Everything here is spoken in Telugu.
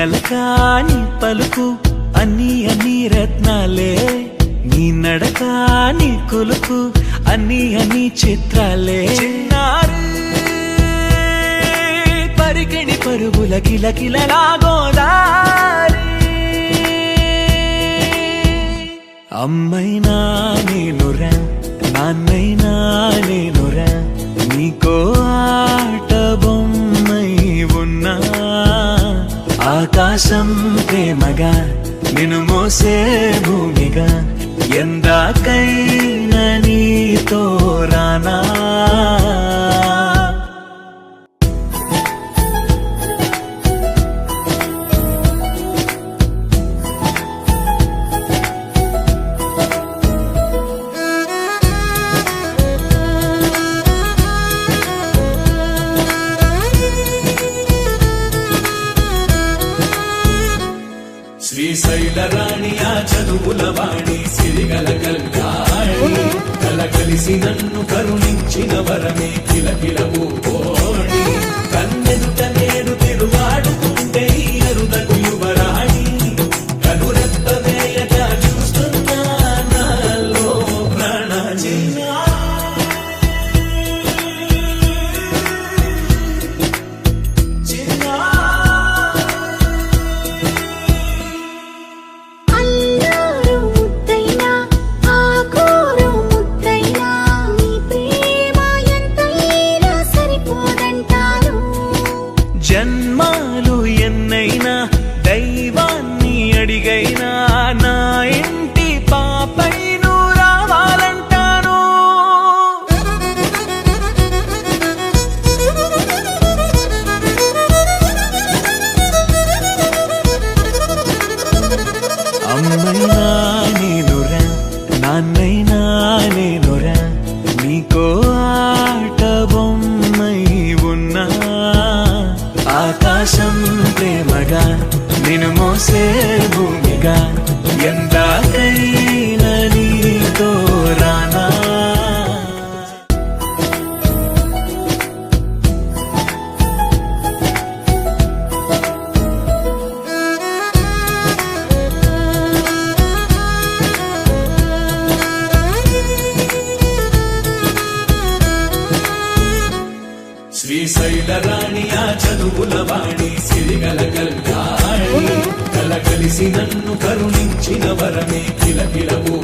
అలకాని పలుకు అన్ని రత్నాలే, నీ నడక నీ కొలుకు అన్ని చిత్రాలే. చిన్నారి పరికిణి పరుగుల కిలకిలలా గోదారి, అమ్మైనా నేనురా నాన్నైనా నేనురా, నీకో ఆట బొమ్మై ఉన్నా. ఆకాశం ప్రేమగా నిన్ను మోసే భూమిగా, ఎందాకైనా నీతో రానా. శ్రీశైల రాణి ఆ చదువుల వాణి, సిరిగల కల్యాణి, కలకలిసి నన్ను కరుణించిన వరమే కిలకిలవు కోణి. కన్నెదుట నేను తిరుగాడుతుంటే ఈ అరుదకు యువరాణి, కనురెప్ప వేయక చూస్తున్నా నాలో ప్రాణజీనా. జన్మాలు ఎన్నైనా దైవాన్ని అడిగైనా, నా ఇంటి పాపై నువ్వు రావాలంటాను. అమ్మైనా నేనురా నాన్నైనా నేనురా, నీకో ఆట బొమ్మై ఉన్నా. ఆకాశం ప్రేమగా నిన్ను మోసే భూమిగా, ఎందాకైనా నీతో రానా. శ్రీశైల రాణి ఆ చదువుల వాణి, సిరిగల కల్యాణి, కలకలిసి నన్ను కరుణించిన వరమే కిలకిలవు